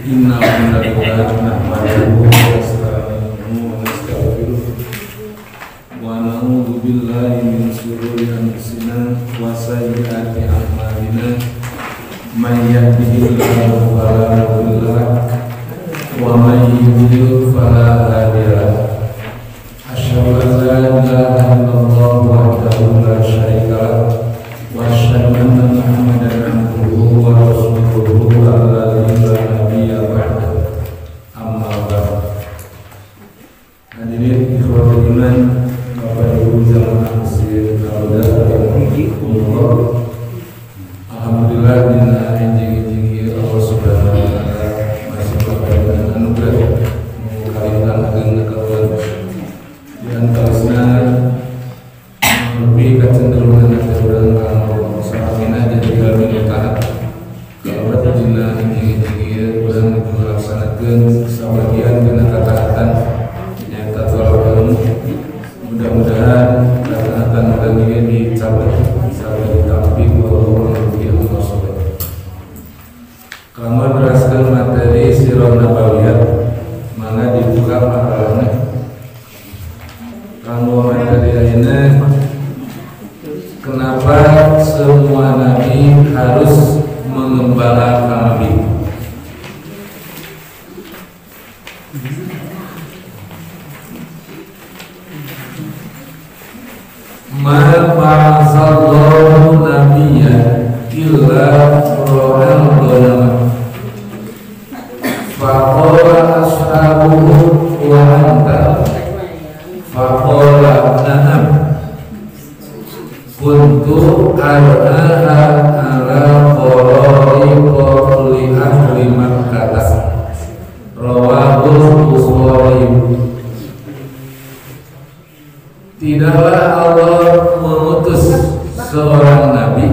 Inna alhamdulillah nahmaduhu wa nasta'inuhu wa nastaghfiruh wa na'udzu billahi min shururi anfusina wa sayyiati a'malina may yahdihillahu fala mudilla lahu wa may yudlil fala hadiya lahu asyhadu an la ilaha illallah wahdahu la syarika lahu wa asyhadu anna Muhammadan abduhu wa rasuluhu alladzi la nabiyya ba'dahu amma ba'd. Hadirin ikhwatul iman, Bapak Ibu jamaah masjid Al-Huda, alhamdulillah dina enjing-enjing Allah Subhanahu wa taala masih memberikan anugerah kalitan ageun kawan di antaranya lebih kecenderungan urang kanggo salamina jadi kami taat kalau dina enjing-enjing urang melaksanakeun sabagian dina kataatan nyata tolong mudah-mudahan kataatan urang ieu dicapai sampai ditampik Allah subhanahu. Kamu beraskan materi sirah nabawiyah mana dibuka makalahnya kamu materi ayeuna kenapa semua nabi harus mengembala kambing. Ma ba'atsallahu nabiyyan illa ro'al ghanam faqala ashabuhu wa anta faqala na'am kuntu ar'aha ala qarari qawli ahli Makkah rawahu Bukhari. Tidaklah Allah mengutus seorang nabi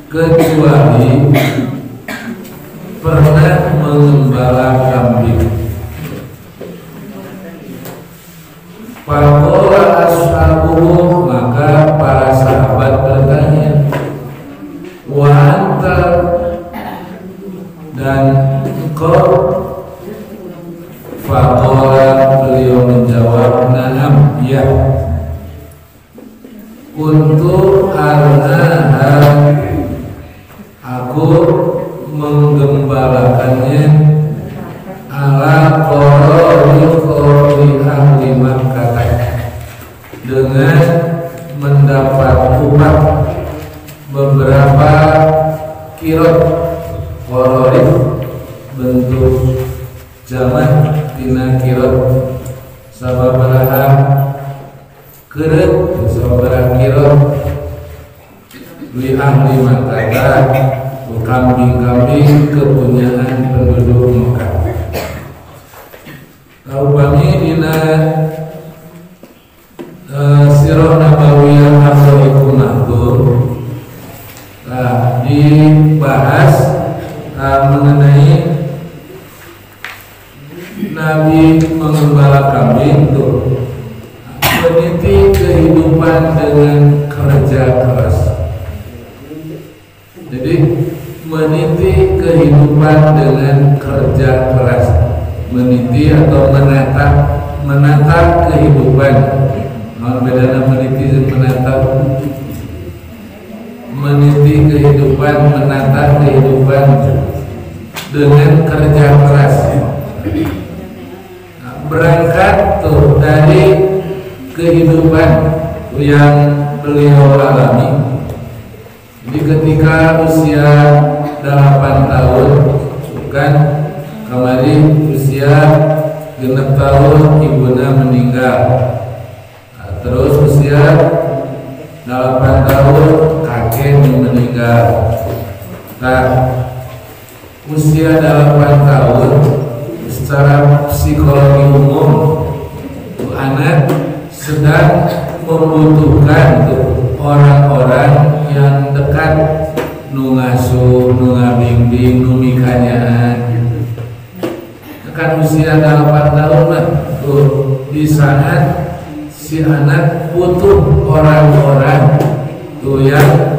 kecuali pernah mengembala kambing. Faqala ashabuhu, maka para sahabat bertanya, wa anta, dan engkau? Faqala, beliau menjawab, na'am, ya. Kuntu arnaha, aku menggembalakannya ala qarari ahli Makkah, dengan mendapat upah beberapa kirot. Qarari bentuk jaman tina kirot sababaraha keureut sababaraha kirot li ahli Makkah, kambing-kambing kepunyaan penduduk Mekah. Upami dina sirah nabawiyah Ar-Rahiqun Mahdur dibahas mengenai Nabi mengembala kambing itu meniti kehidupan dengan kerja keras. Jadi meniti kehidupan dengan kerja keras, meniti atau menatap kehidupan. Bedana meniti dan menatap. Meniti kehidupan, menatap kehidupan dengan kerja keras. Berangkat tuh dari kehidupan yang beliau alami. Jadi ketika usia 8 tahun, bukan kemarin usia 6 tahun ibuna meninggal. Terus usia 8 tahun kakeknya meninggal. Nah, usia 8 tahun secara psikologi umum anak sedang membutuhkan orang-orang yang dekat, nu ngasuh, nu ngabimbing, nu mikanyaan. Kan usia 8 tahun mah tuh di saat si anak butuh orang-orang tuh yang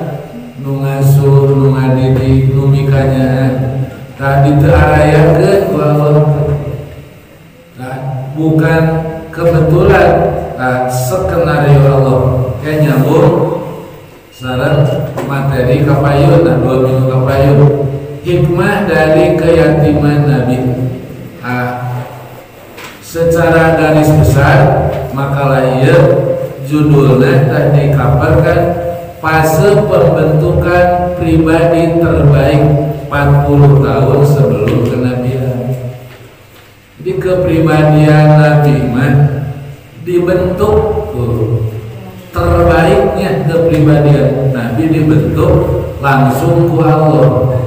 nu ngasuh, nu ngadidik, nu mikanya tadi teu arayakeun ku Allah. Bukan kebetulan skenario Allah kayak nyambung sareng materi kapayun 2 minggu kapayun hikmah dari keyatiman Nabi. Secara garis besar makalah ieu judulnya tadi dikabarkan fase pembentukan pribadi terbaik 40 tahun sebelum kenabian. Jadi kepribadian Nabi mah dibentuk terbaiknya kepribadian Nabi dibentuk langsung ku Allah.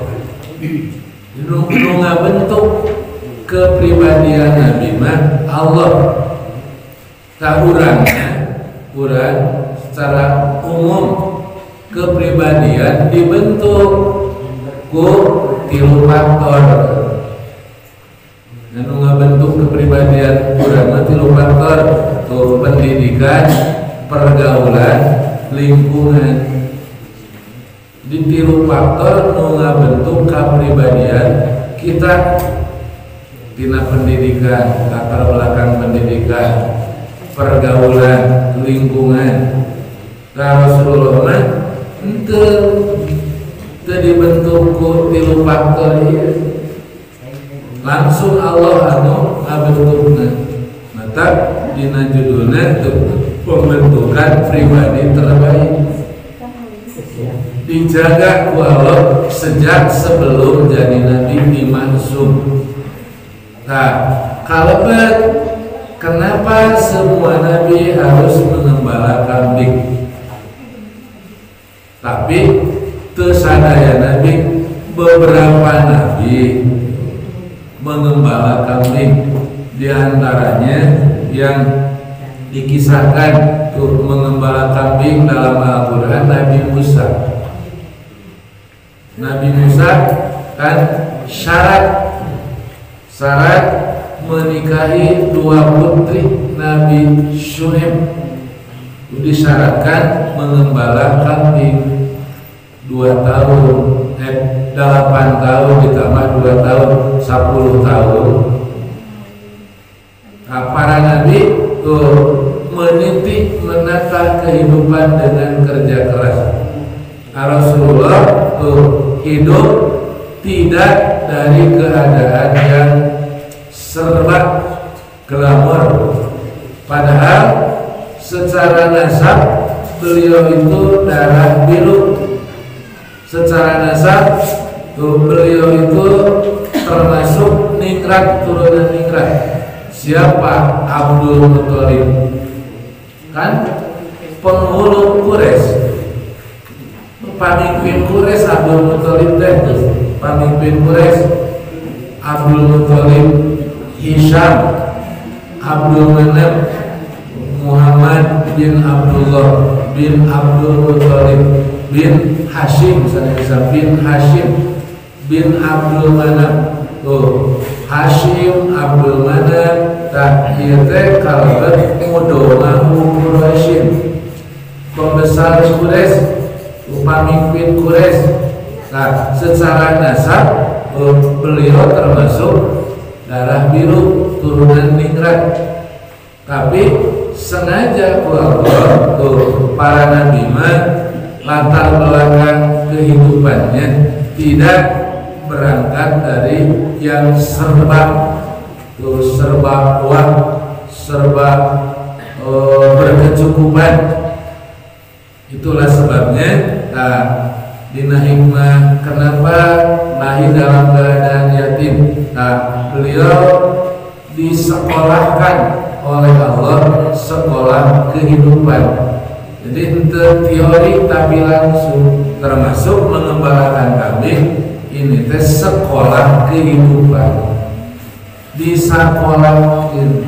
Nu ngabentuk kepribadian Nabi mah Allah. Urang secara umum kepribadian dibentuk ku 3 faktor. Dan ngabentuk kepribadian urang mah 3 faktor, tuh pendidikan, pergaulan, lingkungan. Di 3 faktor nu ngabentuk kepribadian kita tina pendidikan, latar belakang pendidikan, pergaulan, lingkungan. Rasulullah mah teu dibentuk ku 3 faktor ieu. Langsung Allah anu ngabentukna. Mata dina judulna pembentukan pribadi terbaik. Dijaga ku Allah sejak sebelum jadi nabi dimaksum. Nah, kalebet kenapa semua nabi harus mengembala kambing? Tapi teu sadaya nabi, beberapa nabi mengembala kambing. Di antaranya yang dikisahkan untuk mengembala kambing dalam Al-Quran Nabi Musa. Nabi Musa kan syarat menikahi 2 putri Nabi Syuaib, disyaratkan mengembala kambing 2 tahun, 8 tahun ditambah 2 tahun 10 tahun. Nah, para nabi meniti menata kehidupan dengan kerja keras. Rasulullah hidup tidak dari keadaan yang serba glamor. Padahal secara nasab beliau itu darah biru. Secara nasab beliau itu termasuk ningrat, turunan ningrat. Siapa? Abdul Muthalib, kan penghulu Quraisy, pemimpin Quraisy. Abdul Muthalib teh pemimpin Quraisy. Abdul Muthalib, Hisham, Abdul Manaf, Muhammad bin Abdullah bin Abdul Muthalib bin Hashim, misalnya bin Hashim bin Abdul Manaf. Hashim, Abdul Manaf, ieu teh kalebet mudomahu Quraisy, pembesar Quraisy, pemimpin Quraisy. Nah, secara nasab beliau termasuk darah biru, turunan ningrat. Tapi sengaja Allah para nabi mah latar belakang kehidupannya tidak berangkat dari yang serba uang, serba berkecukupan. Itulah sebabnya dina hikmah kenapa lahir dalam keadaan yatim. Beliau disekolahkan oleh Allah sekolah kehidupan. Jadi itu teori tapi langsung, termasuk mengembalakan kambing. Ini teh sekolah kehidupan. Disakolahkeun.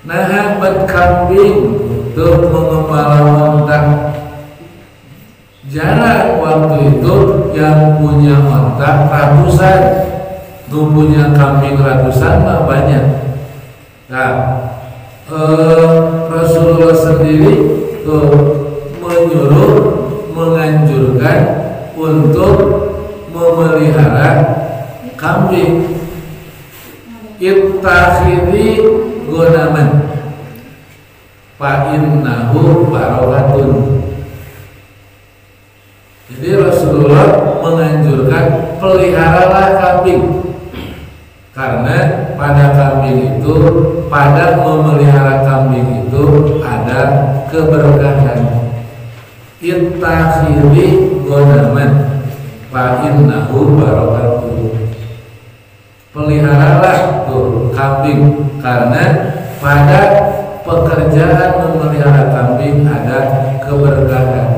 Nah, berkambing untuk mengembala ontak. Jarak waktu itu yang punya ontak ratusan, tuh punya kambing ratusan mah banyak. Nah, Rasulullah sendiri tuh menganjurkan untuk memelihara kambing. Ittakhidhi gonaman fa innahu barokatun. Jadi Rasulullah menganjurkan peliharalah kambing, karena pada kambing itu, pada memelihara kambing itu ada keberkahan. Ittakhidhi gonaman fa innahu barokatun. Peliharalah tuh kambing, karena pada pekerjaan memelihara kambing ada keberkahan.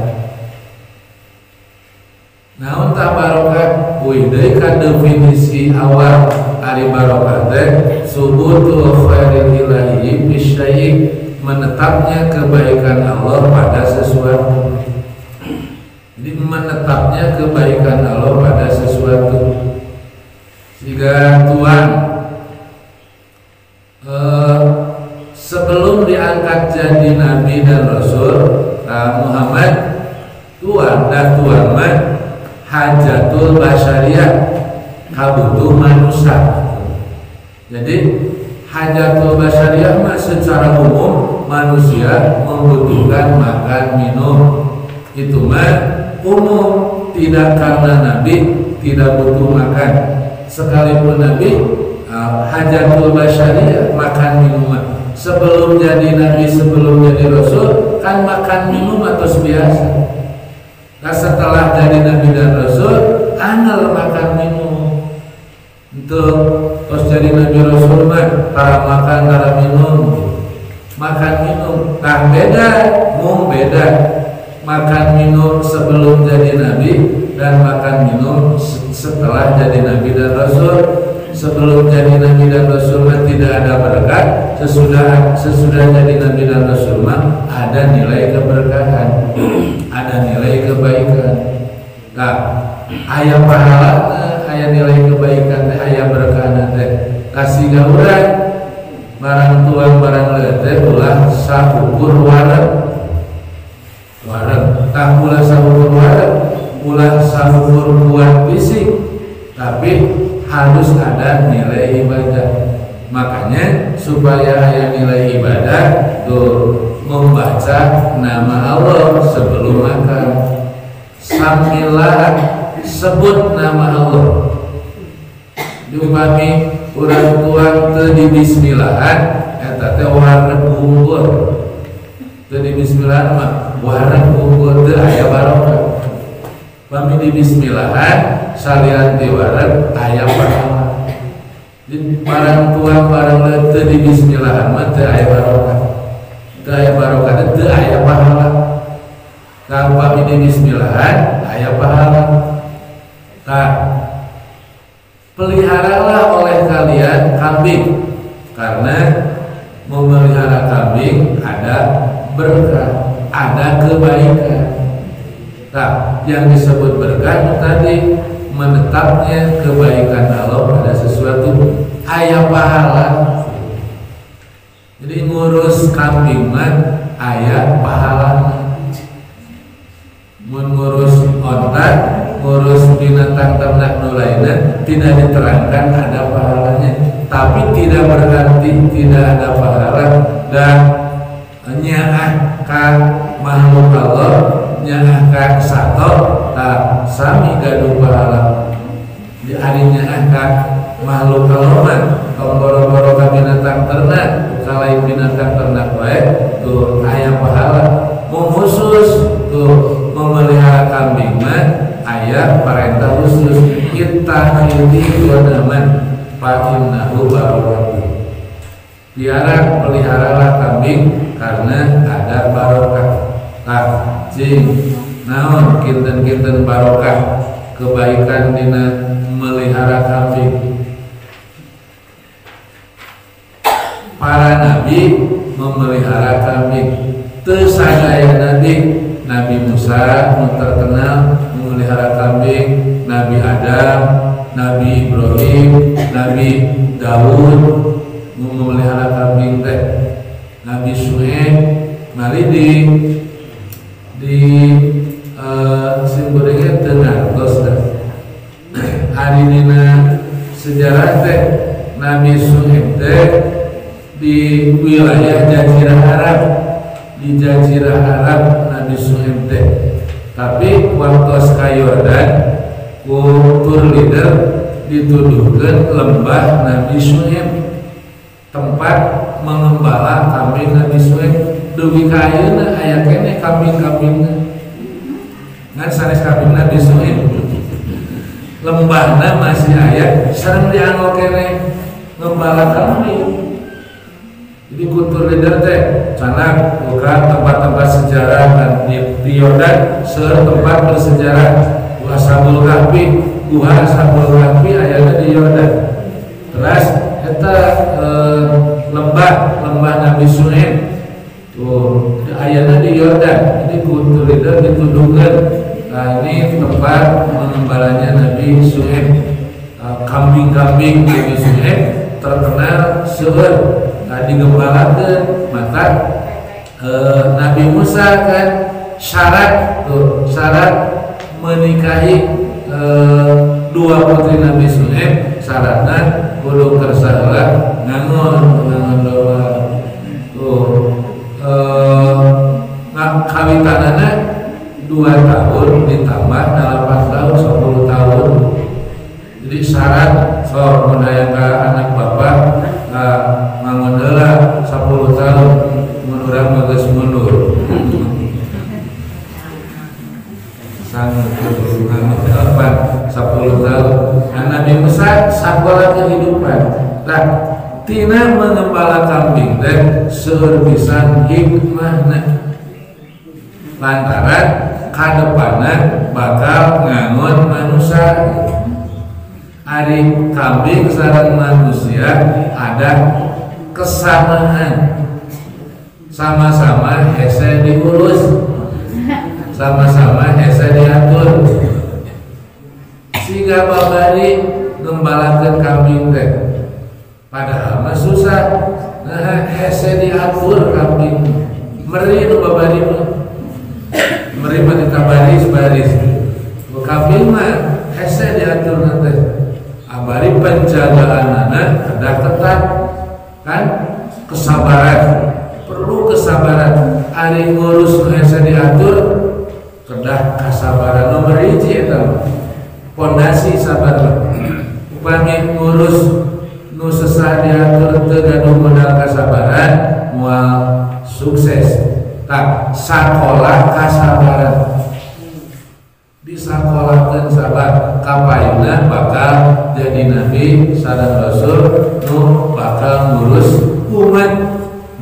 Nah, entah barokah deui ka definisi awal ari barokah teh subutul khairil ilahi bisyai, menetapnya kebaikan Allah pada sesuatu. Jadi menetapnya kebaikan Allah pada sesuatu. Jika Tuhan sebelum diangkat jadi Nabi dan Rasul Muhammad, Tuhan mah hajatul basyariyah, kabutuh manusia. Jadi hajatul basyariyah mah secara umum manusia membutuhkan makan minum, itu mah umum, tidak karena Nabi tidak butuh makan. Sekalipun Nabi hajatul basyariyah, makan minuman. Sebelum jadi Nabi, sebelum jadi Rasul kan makan minum atau biasa. Nah, setelah jadi Nabi dan Rasul angel makan minum. Untuk terus jadi Nabi Rasul mah para makan para minum. Makan minum. Nah, beda makan minum sebelum jadi Nabi dan makan minum setelah jadi Nabi dan Rasul. Sebelum jadi Nabi dan Rasul mah tidak ada berkat, sesudah jadi Nabi dan Rasul mah ada nilai keberkahan, ada nilai kebaikan. Nah, aya pahala, aya nilai kebaikan, aya berkah teh. Kasih gauran barang tuang barang leteh ulah sakukur wareg. Tak ulah sakukur wareg, ulah sakukur kuat fisik, tapi harus ada nilai ibadah. Makanya supaya ada nilai ibadah tuh membaca nama Allah sebelum makan. Sambilah sebut nama Allah. Diupami urang tuang teu di bismillahan eta teh wareg unggul. Teu di bismillahan mah wareg unggul teu aya barokah. Pami di bismillahan salian ti wareg aya pahala. Di barang tuang barang teu di bismillahan mah teu aya barokah. Teu aya barokah teu aya pahala. Kalau pami di bismillahan aya pahala. Nah, peliharalah oleh kalian kambing, karena memelihara kambing ada berkah, ada kebaikan. Nah, yang disebut berkah tadi menetapnya kebaikan Allah pada sesuatu, aya pahala. Jadi ngurus kambing mah aya pahala. Mengurus onta, ngurus binatang ternak lainnya tidak diterangkan ada pahalanya, tapi tidak berarti tidak ada pahala. Dan nyaahkan makhluk Allah, nyaahkan sato tak sami gaduh pahala. Di hari nyaahkan makhluk Allah boro-boro ka binatang ternak, kalain binatang ternak wae tuh aya pahala. Khusus tuh memelihara kambing mah aya perintah khusus, ittakhidhi gonaman fa innahu barokatun. Biara peliharalah kambing karena ada barokah. Nah, cing naon kinten-kinten barokah kebaikan dina melihara kambing. Para nabi memelihara kambing. Teu sadaya Nabi Musa nu terkenal memelihara kambing, Nabi Adam, Nabi Ibrahim, Nabi Daud memelihara kambing teh, Nabi Syuaib, mari di simbolnya dengar dina sejarah teh Nabi Syuaib teh di wilayah Jazirah Arab, di Jazirah Arab Nabi Syuaib teh. Tapi waktu ka Yordan ku tour leader dituduhkeun lembah Nabi Syuaib, tempat mengembala kambing Nabi Syuaib. Dugi ka ayeuna aya keneh kambing-kambingna. Ngan sanes kambing Nabi Syuaib. Lembahna masih aya, sareng dianggo keneh ngembala kambing. Jadi kultur leader teh canak bukan tempat-tempat sejarah dan di Yordan seueur tempat bersejarah. Gua Ashabul Kahfi ayana di Yordan. Terus eta lembah Nabi Syuaib tuh ayana di Yordan. Jadi kultur leader dituduhkan ini tempat mengembalanya Nabi Syuaib. Kambing-kambing Nabi Syuaib terkenal seueur digembalakeun. Maka Nabi Musa kan syarat menikahi dua putri Nabi Syuaib, syaratna kudu kersa heula ngangon doa. Kawitanana 2 tahun ditambah 8 tahun 10 tahun. Jadi syarat mun aya anak bapak ngangon heula 10 tahun mun urang mah geus mundur. Sang ngangon 10 tahun. Nabi Musa sakola kehidupan. Nah, tina mengembala kambing teh seueur pisan hikmahna. Lantaran kadepanan bakal ngangon manusia. Ari kambing sareng manusia ada kesamaan, sama-sama hese diurus, sama-sama hese diatur. Siga babari ngembalakeun kambing teh padahal mah susah. Nah hese diatur kambing meri nu babari mah meri mah baris kambing mah hese diatur nanti. Abari penjagaanana ada ketat kan, kesabaran, perlu kesabaran. Ari ngurus nu hese diatur kedah kasabaran nomor 1 eta pondasi sabar. Upami ngurus nu sesah diatur teu gaduh modal kasabaran moal sukses. Tak sakola kasabaran, disakolahkeun sabar kapayuna bakal jadi nabi sareng rasul nu bakal ngurus umat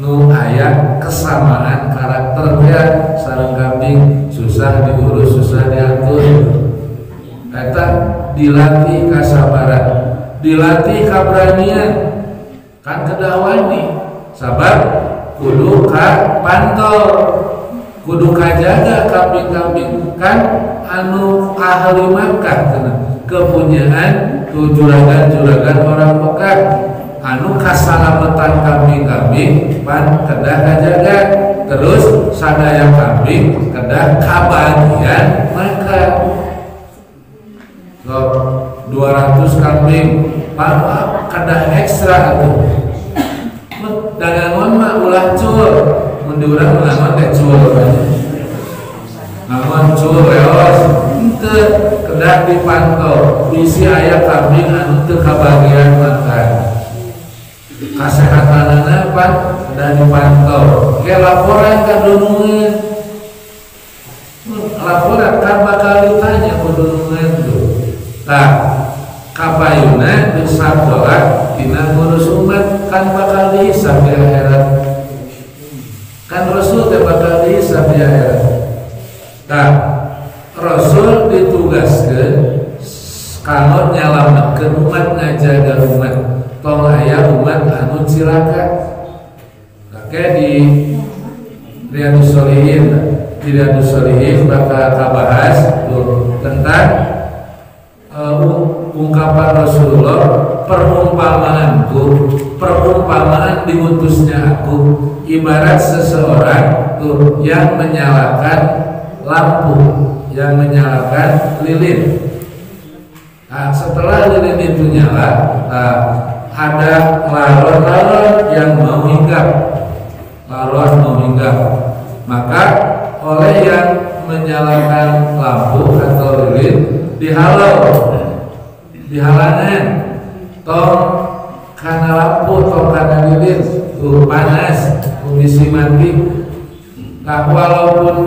nu aya kesamaan karakternya sareng kambing, susah diurus, susah diatur. Eta dilatih kasabaran, dilatih kaberanian, kan kedawani sabar kudu ka pantau, kudu kajaga kambing-kambing kan anu ahli Makkah kepunyaan tu juragan-juragan orang Mekah anu kasalamatan kambing-kambing pan kedah kajaga. Terus sadaya kambing kedah kabagian Makkah. 200 kambing pan kedah ekstra atuh. Dagangan mah ulah cul, mun diurang ngangon teh cul ngangon cul reos teu kedah dipantau bisi aya kambing anu teu kabagian makan. Kasehatanana pan kedah dipantau. Ke laporan ka dunungeun. Laporan kan bakal ditanya ku dunungeun tuh. Tah kapayuna disakola tina ngurus umat kan bakal dihisab di akhirat. Kan Rasul teh bakal dihisab di akhirat. Nah, Rasul ditugaskeun kanggo nyalametkeun umat, ngajaga umat. Tong aya umat anu cilaka. Kake di Riyadhus Shalihin bakal kabahas tentang ungkapan Rasulullah, perumpamaan diutusnya aku ibarat seseorang tuh yang menyalakan lampu, yang menyalakan lilin. Nah, setelah lilin itu nyala, ada laron-laron yang mau hinggap, maka oleh yang menyalakan lampu atau lilin dihalangan tong karena lampu, tong karena lilin tuh panas, kondisi mati. Nah, walaupun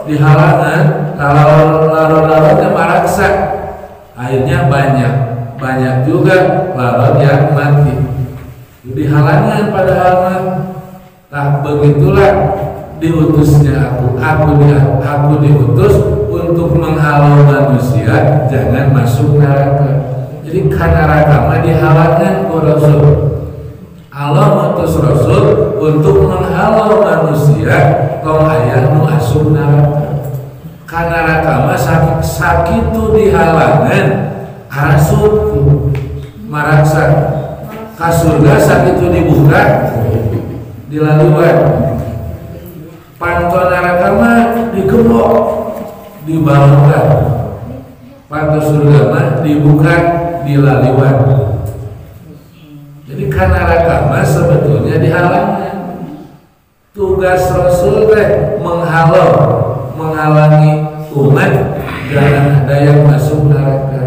dihalangan, kalau laron-laronnya maraksa, akhirnya banyak juga laron yang mati. Dihalangan padahal mah. Nah, begitulah diutusnya aku diutus untuk menghalau manusia jangan masuk neraka. Jadi neraka mah dihalangan ku Rasul. Allah mengutus Rasul untuk menghalau manusia tong aya nu asup neraka. Ka neraka mah sakitu dihalangan asup maraksa. Ka surga sakitu dibuka dilaluan. Panto neraka mah digembok dibalongkan. Panto surga mah dibuka dilaluan. Jadi kan neraka mah sebetulnya dihalangan. Tugas Rasul teh menghalangi umat jangan ada yang masuk neraka.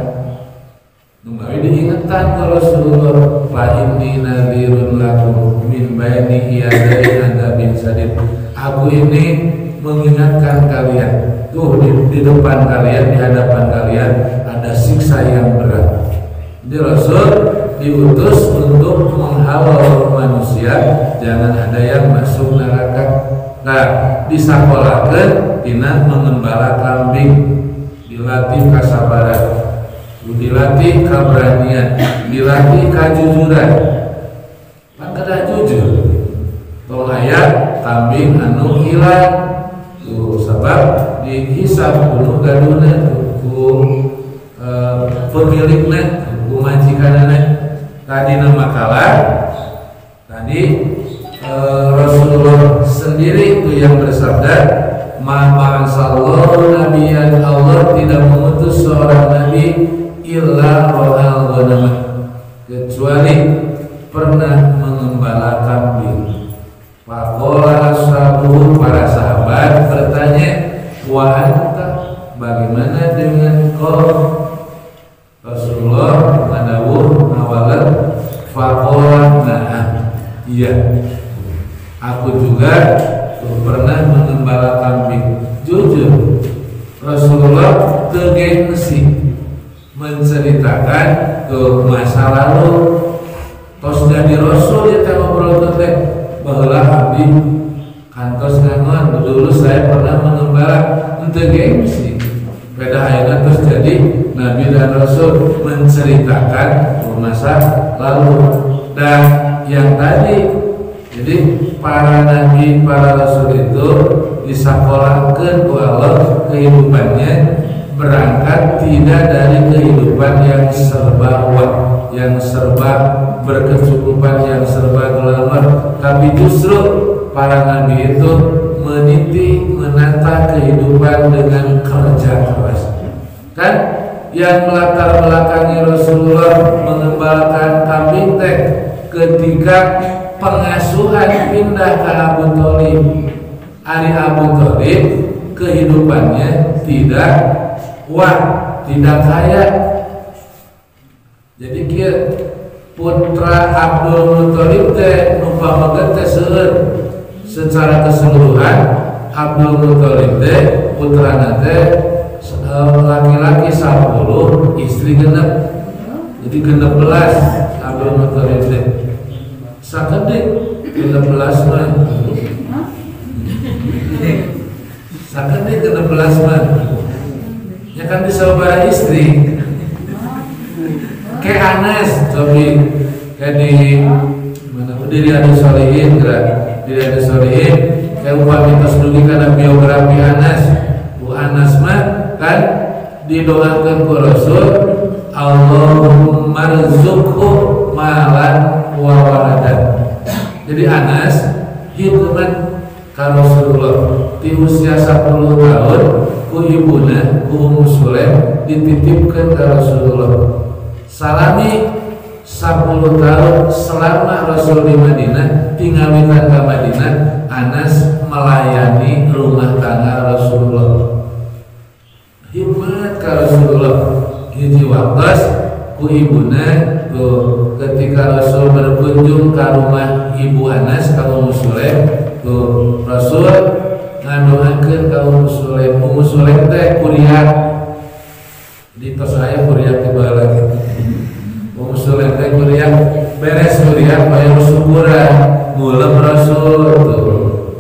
Numai diingatkan ke Rasulullah, fa inni nadhirun lakum min baini yadayn adzabin sadid. Aku ini mengingatkan kalian, tuh di depan kalian, di hadapan kalian ada siksa yang berat. Jadi Rasul diutus untuk menghalau manusia jangan ada yang masuk neraka. Nah, disakolahkeun tina mengembala kambing, dilatih kasabaran, dilatih keberanian, dilatih kejujuran. Maka jujur. Tong aya kambing anu hilang tuh sebab dihisab kudu gaduna ku pemilikna, ku majikanana. Tadi nama kalah tadi Rasulullah sendiri itu yang bersabda, ma'asallahu nabiyan, Allah tidak mengutus seorang nabi illa rohal ghanamah, kecuali pernah mengembala kambing. Faqala ashabuhu, para sahabat bertanya, wa anta, bagaimana dengan kau? Rasulullah madawuh awalan, faqala na'am, iya, aku juga pernah mengembala kambing. Jujur Rasulullah tegengsi menceritakan ke masa lalu. Tos jadi Rasul ya teh ngobrol teh baheula abdi kantos ngangon dulu saya pernah mengembala, henteu gengsi. Beda ayeuna terus jadi Nabi dan Rasul menceritakan ke masa lalu. Dan yang tadi, jadi para nabi, para rasul itu disakolahkeun ku Allah kehidupannya berangkat tidak dari kehidupan yang serba wah, yang serba berkecukupan, yang serba glamour, tapi justru para nabi itu meniti, menata kehidupan dengan kerja keras. Kan yang melatar belakangi Rasulullah mengembalakan kambing teh ketika pengasuhan pindah ke Abu Thalib. Ari Abu Thalib kehidupannya tidak wah, tidak kaya. Jadi kia putra Abdul Muthalib teh numpamakeun teh seueur. Secara keseluruhan Abdul Muthalib teh putrana teh laki-laki 10, istri genep. Jadi 16 Abdul Muthalib teh. Sakedik 16 mah. Sakedik 16 mah. Ya kan disaubara istri. Kayak Anas, cobi kayak di mana di Riyadhus Shalihin, di Riyadhus Shalihin, kayak upami tos dugi kana biografi Anas. Bu Anas mah kan didoakan ku Rasul, Allahumma rzuqhu malan wa waladan. Jadi Anas hitungan ka Rasulullah di usia 10 tahun ku ibuna ku Ummu Sulaim dititipkan ke Rasulullah. Salami 10 tahun selama Rasul di Madinah, tinggalan ke Madinah, Anas melayani rumah tangga Rasulullah. Hikmat ke Rasulullah. Hiji waktu ku ibuna tuh ketika Rasul berkunjung ke rumah ibu Anas ka Ummu Sulaim, tuh Rasul ngadoakeun ka Ummu Sulaim. Ummu Sulaim teh kuliah di tos aya kuliah di bawah lagi. Ummu Sulaim teh kuliah beres kuliah aya syukuran mulem Rasul tuh.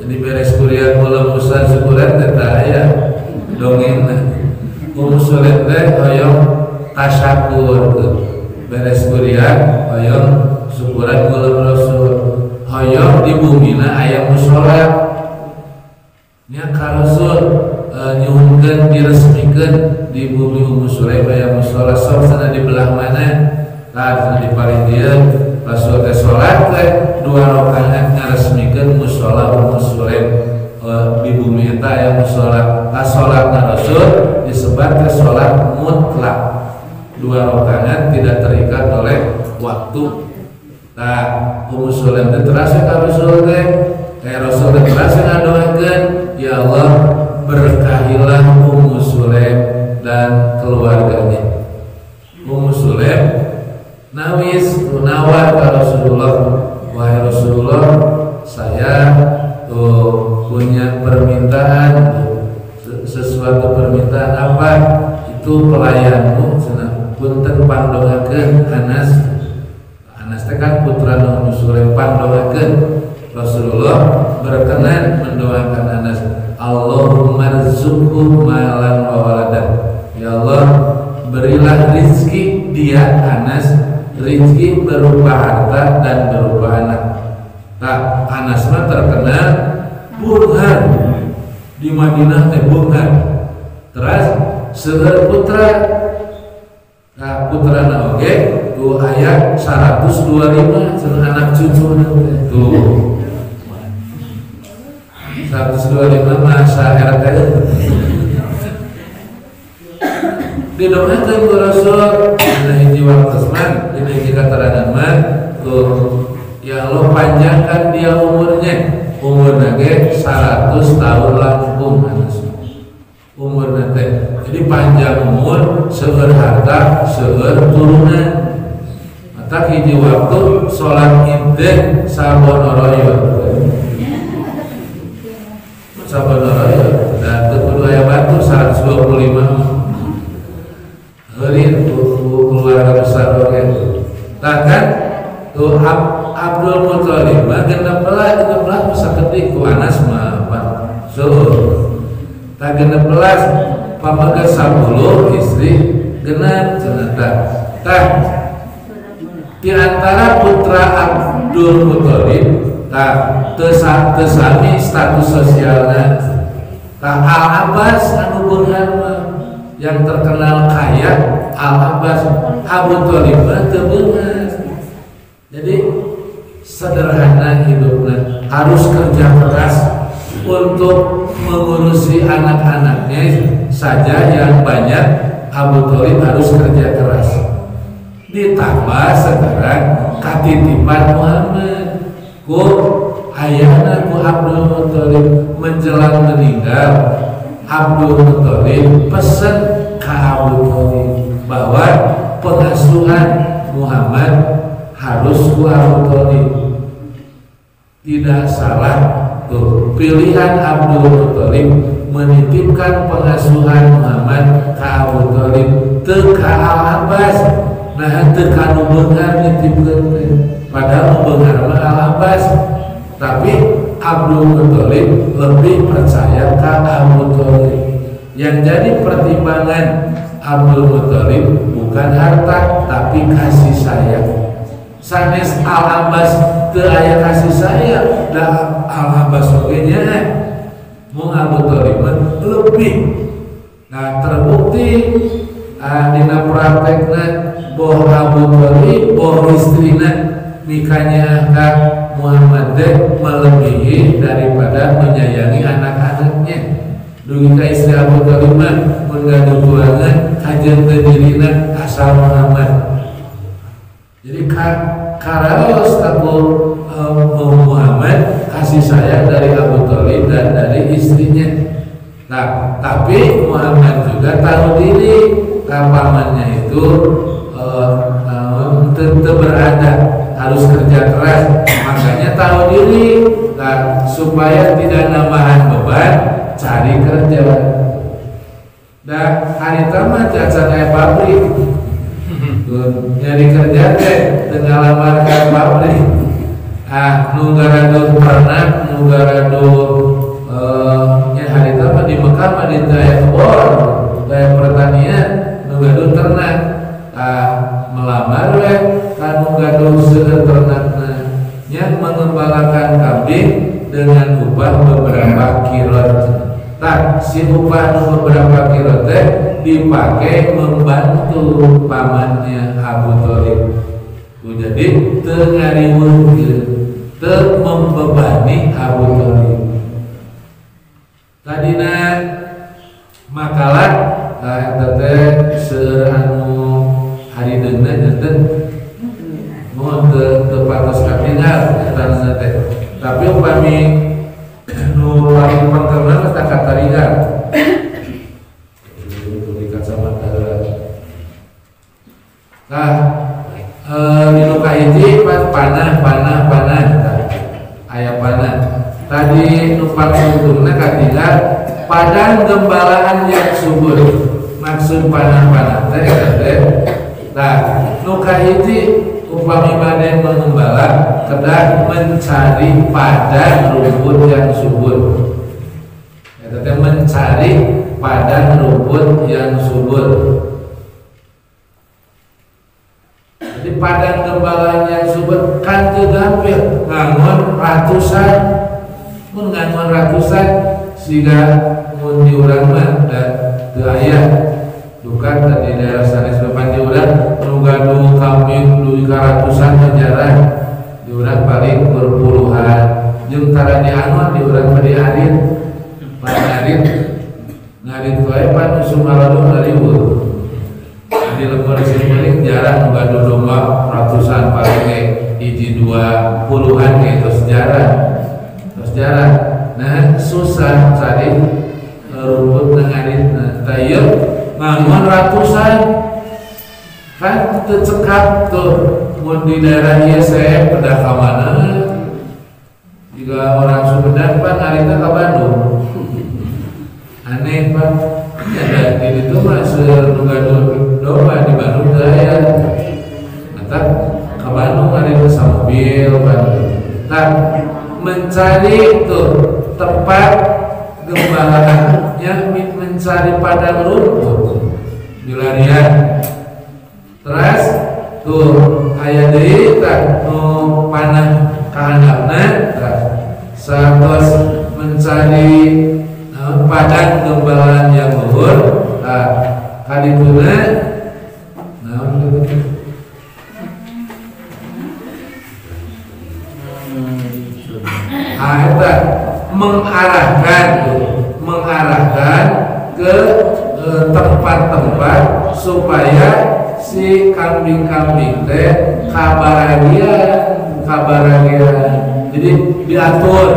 Jadi beres kuliah mulem ustaz syukuran teh aya dongengna. Ummu Sulaim teh hoyong tasyakur tuh. Beres kuliah hoyong syukuran mulem Rasul. Hoyong di bumina aya mushola. Nya ka Rasul nyuhunkeun diresmikeun di bumi Ummu Sulaim aya mushola. Sok sana di belah mana? Tah di paling dia Rasul teh salat teh 2 rakaat ngaresmikeun mushola Ummu Sulaim. Di bumi eta aya mushola. Salatna Rasul disebut teh salat mutlak. 2 rakaat tidak terikat oleh waktu. Nah, Ummu Sulaim teh terasa ka Rasul teh, Rasul teh terasa ngadoakeun, ya Allah berkahilah Ummu Sulaim dan keluarganya. Ummu Sulaim nawis nawar ka Rasulullah, wahai Rasulullah, saya punya permintaan, sesuatu permintaan apa? Itu pelayanmu cenah punten pandongakeun Anas. Anas teh kan putra Ummu Sulaim, pandongakeun. Rasulullah berkenan mendoakan Anas, Allahumma rzuqhu malan wa waladan. Ya Allah, berilah rizki dia Anas, rizki berupa harta dan berupa anak. Nah, Anas mah terkenal burhan di Madinah teh burhan. Terus seueur putra, nah putrana oge tuh aya 125 cenah anak cucu tuh 125 masa RT didoakeun ku Rasul dina hiji waktu dina hiji katerangan mah tuh ya Allah panjangkan dia umurna ge 100 tahun langkung umur nanti. Jadi panjang umur, seueur harta, seueur turunan. Mata hiji waktu sholat Id sabonoroyo. Sabonoroyo dan kudu aya batu 125. Heureun keluarga besar oge. Tah kan tuh Abdul Muthalib mah genep bisa kedik ku Anas mah apa. Tak 16 pamaga 10 istri genap cenah tah di antara putra Abdul Muthalib tah teu sami status sosialna. Tah Al Abbas anu burhan yang terkenal kaya Al Abbas, Abu Thalib teu beungas. Jadi sederhana hidupnya, harus kerja keras untuk mengurusi anak-anaknya saja yang banyak. Abu Thalib harus kerja keras. Ditambah sekarang katitipan Muhammad ku ayahna ku Abdul Muthalib menjelang meninggal. Abdul Muthalib pesan ke Abu Thalib bahwa pengasuhan Muhammad harus ku Abu Thalib. Tidak salah tuh pilihan Abdul Muthalib menitipkan pengasuhan Muhammad ke Abu Thalib teu ka Al Abbas. Nah teu ka nu beungar nitipkeun teh. Padahal nu beungar mah Al Abbas. Tapi Abdul Muthalib lebih percaya ke Abu Thalib. Yang jadi pertimbangan Abdul Muthalib bukan harta tapi kasih sayang. Sanes Al Abbas teu aya kasih sayang, da Al Abbas oge nya mung Abu Thalib lebih. Nah terbukti dina praktekna boh Abu Thalib boh istrina nikahnya ka Muhammad melebihi daripada menyayangi anak-anaknya. Dugi ka istri Abu Thalib mun gadugulangan kajen teu dirina asal Muhammad. Jadi karaos aku Muhammad kasih sayang dari Abu Thalib dan dari istrinya. Nah, tapi Muhammad juga tahu diri pamannya itu tetap berada, harus kerja keras, makanya tahu diri. Nah, supaya tidak nambahan beban, cari kerja. Dan hari tamat jasa kayak pabrik, nyari kerja teh dengan lamar kayak pabrik. Nugarado ternak, nugarado hari tamat di Mekah mah di daya kebon, daya pertanian, nugarado ternak. Melamar nugado seueur ternakna yang mengembalakan kambing dengan upah beberapa kirot. Tak si upah beberapa kirot teh dipakai membantu pamannya Abu Thalib. Jadi teu ngariweukeun, teu membebani Abu Thalib. Tadina makalah eta teh seueur anu hari deuna janten mohon tepatos katingal eta teh. Tapi upami nu paling pangkerna tak kataringan di kacamata. Nah, dinu kahiji panah aya panah. Tadi nu parutuna katingal padang gembalaan yang subur. Maksud panah teh nah, nu kahiji upami bade mengembala kedah mencari padang rumput yang subur. Eta teh mencari padang rumput yang subur. Jadi padang gembalaan yang subur kan teu gampil, ngangon ratusan. Mun ngangon ratusan siga mun di urang mah teu aya. Bukan di daerah sanes depan di urang nugadu kambing duwi karatusan penjara di urang paling berpuluhan jeung tara di anu di urang mah di arit ngarit wae pan sumaladu ngariweuh di lembur paling jarang nugadu domba ratusan paling hiji dua puluhan gitu sejarah. Nah susah cari rumput ngarit tayeu ngangon ratusan kan tercekap tuh mun di daerah ISM pedah ka mana jika orang Sumedang Pak ngarita ka Bandung aneh Pak ya di itu mah seueur domba di Bandung daya mantap ka Bandung ngarita sa mobil kan mencari tuh tempat gembalaan yang mencari padang rumput dilarian. Terus tuh aya deui tah nu panah kahandapna satos mencari padang gembalaan yang luhur. Kadituna naon eta mengarahkan ke tempat-tempat supaya si kambing-kambing teh kabahagiaan. Jadi diatur.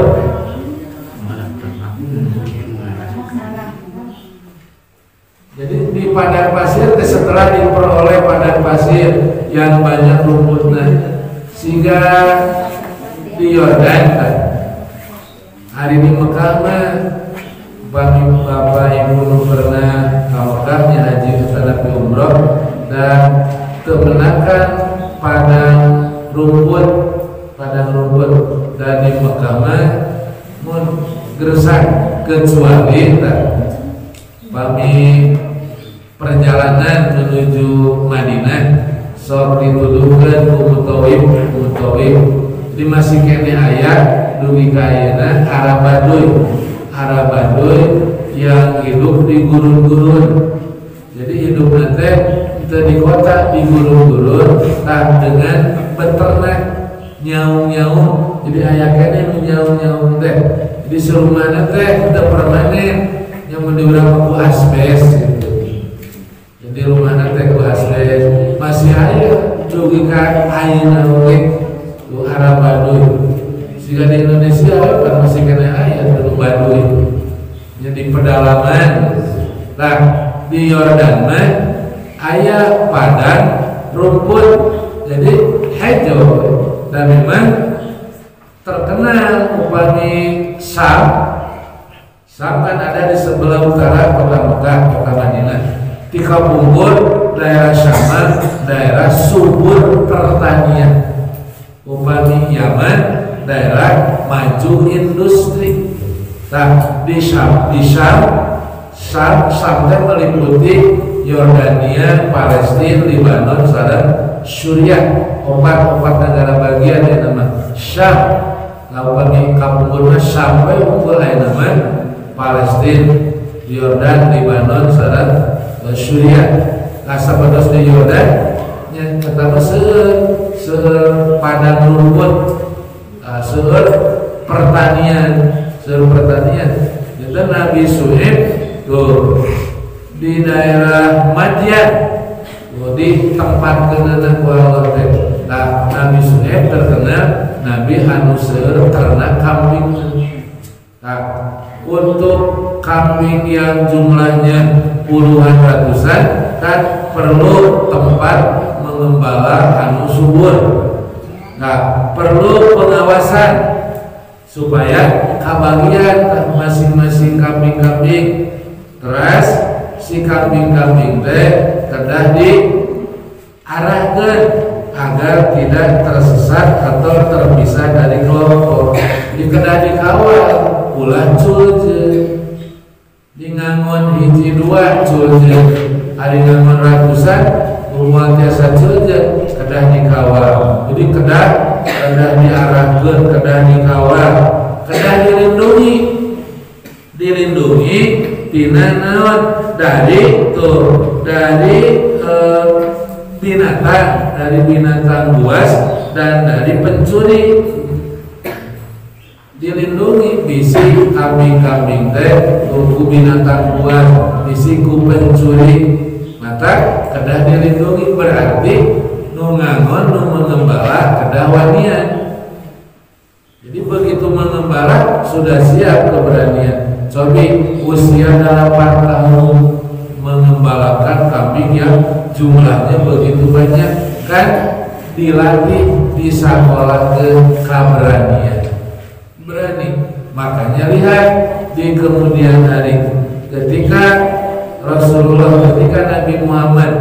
Jadi di padang pasir setelah diperoleh padang pasir yang banyak rumputnya sehingga di Yordan hari di Mekah mah bapak ibu pernah ke Mekah haji atau umroh dan kemenakan padang rumput dan di Mekah mah mun gersang kecuali kami perjalanan menuju Madinah sok dituduhkeun ku mutawif di masih kene ayat dugi ka ayeuna Arab Baduy yang hidup di gurun-gurun. Jadi hidupna teh teu di kota, di gurun-gurun dengan beternak nyaung-nyaung. Jadi aya kene nu nyaung-nyaung teh. Di surumana teh teu permanen yang mun diurang ku asbes gitu. Jadi rumahna teh ku asli masih aya dugi ka ayeuna oge ku Arab Baduy. Siga di Indonesia kan masih kena aya nu Baduy. Jadi pedalaman. Nah, di Yordan mah aya padang rumput. Jadi hijau dan memang terkenal upami Sam kan ada di sebelah utara kota Mekah, kota Madinah. Di Kabungkur, daerah Syam, daerah subur pertanian. Upami Yaman, daerah maju industri. Nah, di Syam meliputi Yordania, Palestina, Lebanon, dan Suriah. Opat negara bagian yang nama Syam. Lalu Kabungkur sampai unggul yang nama Palestina, Yordan, Lebanon, dan Suriah. Kasapados di Yordan, yang pertama padang rumput, pertanian. Itu Nabi Suhaib tuh di daerah Madian, di tempat kenana ku Allah teh. Nah, Nabi Suhaib terkenal Nabi anu seueur ternak kambing. Nah, untuk kambing yang jumlahnya puluhan ratusan kan perlu tempat mengembala anu subur. Nah, perlu pengawasan supaya kabagian masing-masing kambing-kambing. Terus si kambing-kambing teh kedah diarahkan agar tidak tersesat atau terpisah dari kelompok. Kedah dikawal ulah culje di ngangon hiji dua culje, ari ngangon ratusan umuan tiasa culje kedah dikawal. Jadi kedah diarahkan, kedah dikawal, kedah dilindungi tina naon dari binatang buas dan dari pencuri. Dilindungi bisi kambing-kambing teh ku binatang buas, bisi ku pencuri. Maka kedah dilindungi berarti nu ngangon nu mengembala kedah wanian. Jadi begitu mengembala sudah siap keberanian. Cobi usia 8 tahun mengembalakan kambing yang jumlahnya begitu banyak, kan dilatih di sekolah keberanian. Berani. Makanya lihat di kemudian hari ketika Nabi Muhammad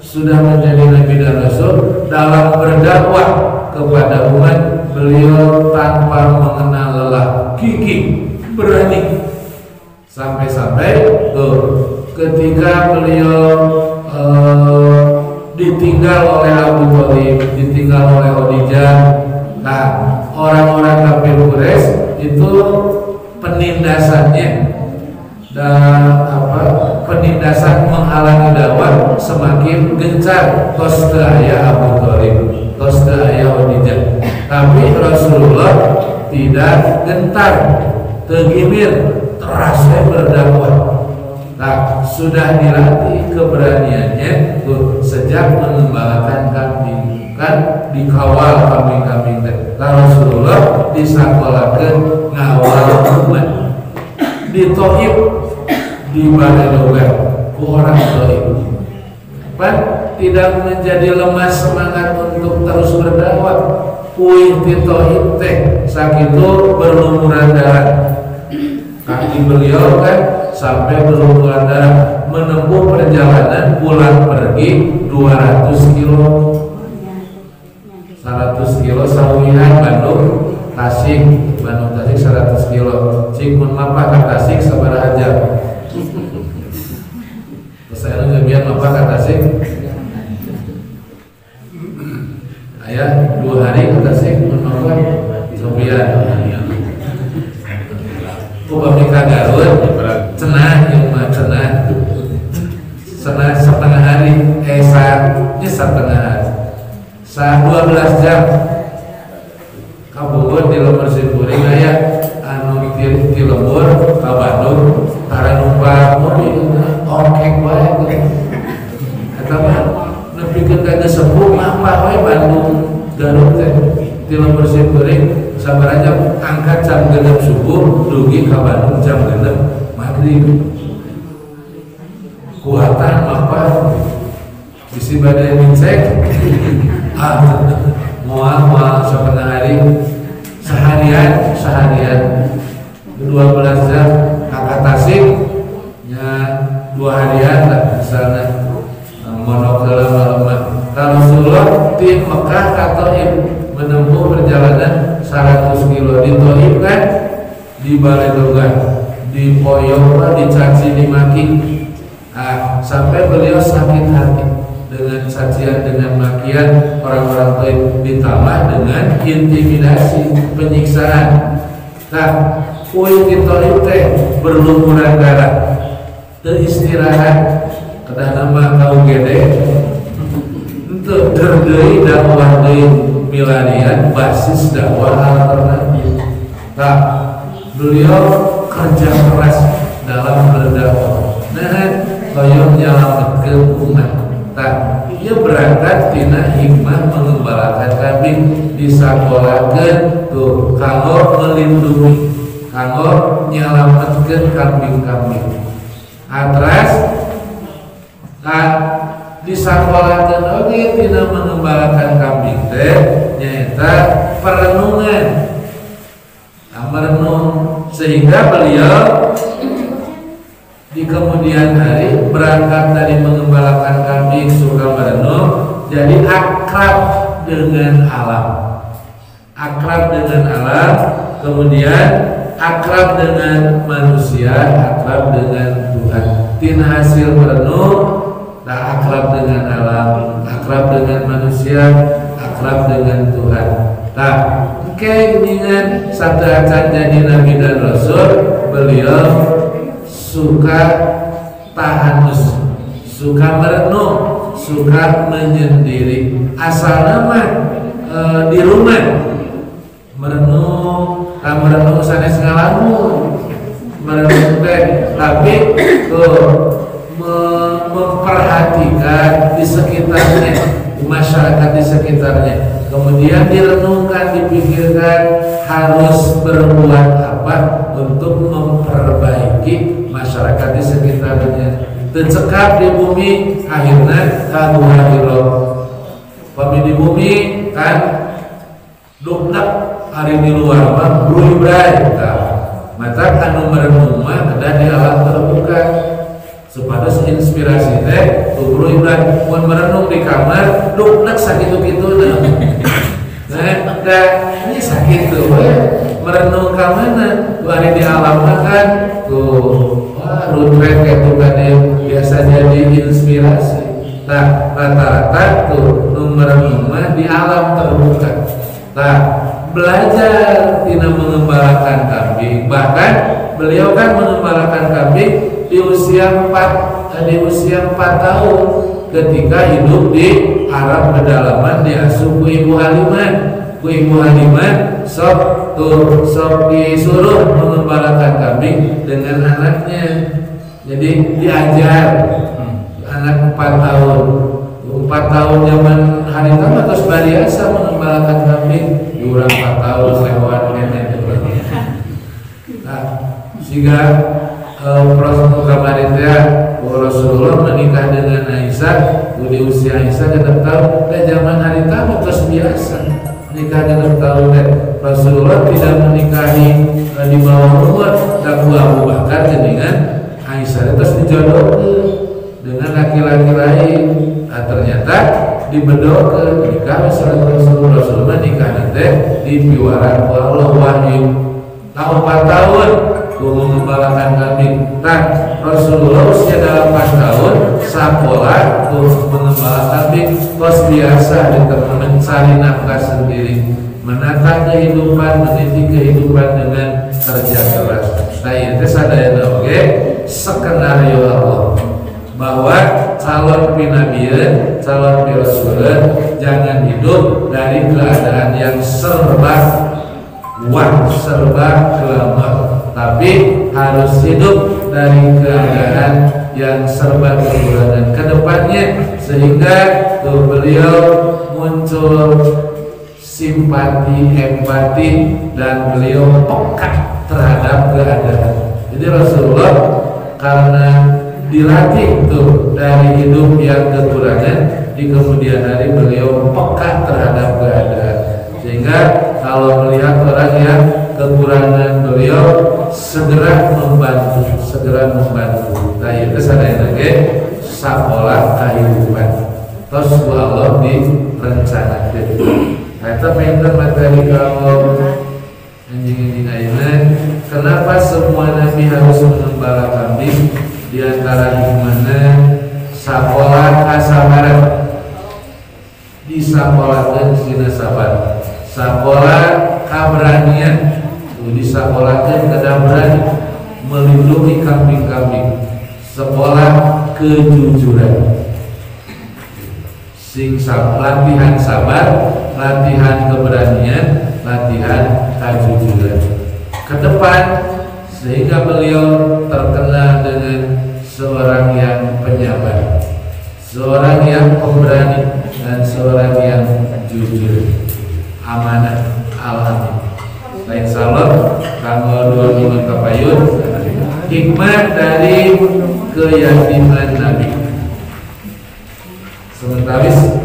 sudah menjadi Nabi dan Rasul, dalam berdakwah kepada umat beliau tanpa mengenal lelah, gigih, berani. Sampai-sampai ketika beliau ditinggal oleh Abu Thalib, ditinggal oleh Khadijah. Nah, orang-orang kafir Quraisy itu penindasannya dan penindasan menghalangi dakwah semakin gencar. Tos teu aya Abu Thalib, tos teu aya Khadijah. Tapi Rasulullah tidak gentar, teu gimir, terasnya berdakwah. Nah, sudah dilatih keberaniannya sejak mengembalakan kambing, kan dikawal kambing-kambing teh. Rasulullah disakolakeun ngawal umat di Thaif, di Baladoga ku orang Thaif. Pan tidak menjadi lemah semangat untuk terus berdakwah. Puih di Thaif teh sakitu berlumuran darah. Kaki beliau kan sampai berlumuran darah, menempuh perjalanan pulang pergi 200 kilo, 100 kilo sawihan Bandung Tasik 100 kilo. Cik mun mapah ka Tasik sabaraha jam? Terus saya ngebian mapah ka Tasik aya 2 hari ke Tasik mun mapah sobian. Upami ka Garut cenah ieu mah cenah setengah hari setengah hari 12 jam. Kabungkur di Lembur Simpuring aya anu ti Lembur ka Bandung tara numpak mobil ongkek bae. rek sepuh apa we Bandung Garut teh di lemur simkuring sabaranya angkat jam 6 subuh dugi ka Bandung jam 6 maghrib kuatan apa isi badai dicek mual sepanjang hari seharian 12 jam angkat tasik ya 2 harian lah misalnya monok lama-lama kalau Rasulullah di Mekah atau menempuh perjalanan 100 kilo di Thaif kan di Balai Dogan di Poyong dicaci dimaki sampai beliau sakit hati dengan cacian dengan makian orang-orang Thaif ditambah dengan intimidasi penyiksaan. Nah, uin di Thaif teh berlumuran darah teristirahat kedah nama kau gede untuk terdiri dakwah deui milarian basis dakwah alternatif. Nah, beliau kerja keras dalam berdakwah. Nah, koyong nyelametkeun umat. Nah, ia berangkat tina hikmah mengembalakan kambing disakolakeun tuh kanggo melindungi, kanggo nyelametkeun kambing-kambing. Atras disakolakeun oge tina mengembalakan kambing teh nyaeta perenungan. Merenung sehingga beliau di kemudian hari berangkat dari mengembalakan kambing suka merenung jadi akrab dengan alam, kemudian akrab dengan manusia, akrab dengan Tuhan. Tina hasil merenung nah akrab dengan alam, akrab dengan manusia, akrab dengan Tuhan. Nah, dengan saat jadi Nabi dan Rasul, beliau suka tahanus, suka merenung, suka menyendiri. Asal nama di rumah merenung, sanes ngalamun, merenung teh, tapi memperhatikan di sekitarnya, masyarakat di sekitarnya. Kemudian direnungkan, dipikirkan harus berbuat apa untuk memperbaiki masyarakat di sekitarnya. Tercekap di bumi, akhirnya kaguhadiro. Pami di bumi kan duknak hari di luar mah brui-brai. Mata anu merenung mah kedah di alam terbuka. Supados inspirasi teh tubru Ibrahim mun merenung di kamar duknak sakitu-kituna. Nah, ini sakit tuh merenung ka mana? Bari di alam kan tuh wah rutret kayak kan biasa jadi inspirasi. Nah, rata-rata tuh nu merenung mah di alam terbuka. Nah, belajar tina mengembalakan kambing. Bahkan beliau kan mengembalakan kambing di usia 4 tahun ketika hidup di Arab pedalaman diasuh ku Ibu Halimah sok disuruh mengembalakan kambing dengan anaknya. Jadi diajar anak 4 tahun zaman hari pertama terus biasa mengembalakan kambing durang 4 tahun lewat nenek. Nah, sehingga proses kemarin Rasulullah menikah dengan Aisyah di usia Aisyah 6 tahun. Zaman hari tamu terus biasa nikah 6 tahun. Rasulullah tidak menikahi di bawah umur. Dan Abu Bakar dengan Aisyah terus dijodohkan dengan laki-laki lain. Nah, ternyata dibedokeun nikah Rasulullah nikah nanti di piwaran Allah wahyu tahun 4 tahun mengembalakan kambing. Nah, Rasulullah usia 8 tahun sekolah mengembalakan kambing. Terus biasa mencari nafkah sendiri, menata kehidupan, meniti kehidupan dengan kerja keras. Nah, itu sadayana oke skenario Allah bahwa calon pinabian, calon pirasulan jangan hidup dari keadaan yang serba serba gelap, tapi harus hidup dari keadaan yang serba kekurangan ke depannya, sehingga tuh beliau muncul simpati, empati, dan beliau peka terhadap keadaan. Jadi Rasulullah karena dilatih tuh dari hidup yang kekurangan, di kemudian hari beliau peka terhadap keadaan, sehingga kalau melihat orang yang kekurangan beliau segera membantu. Nah itu sadaya lagi sakola kehidupan. Terus Allah direncanakan. Nah itu pinter materi kamu anjing ayeuna. Kenapa semua nabi harus mengembala kambing? Di antara hikmahnya sakola kasabaran. Disakolakeun sina sabar. Sakola kaberanian. Disakolakeun kada berani melindungi kambing-kambing. Sekolah kejujuran. Latihan sabar, latihan keberanian, latihan kejujuran. Ke depan sehingga beliau terkenal dengan seorang yang penyabar, seorang yang pemberani, dan seorang yang jujur, amanah, alami. Lain salam tanggal 2 minggu kapayun. Hikmah dari keyakinan Nabi. Sementaris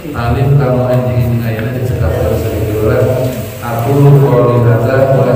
alim kamu anjing ayana dicekap sedikit orang. Aku qouli hadza wa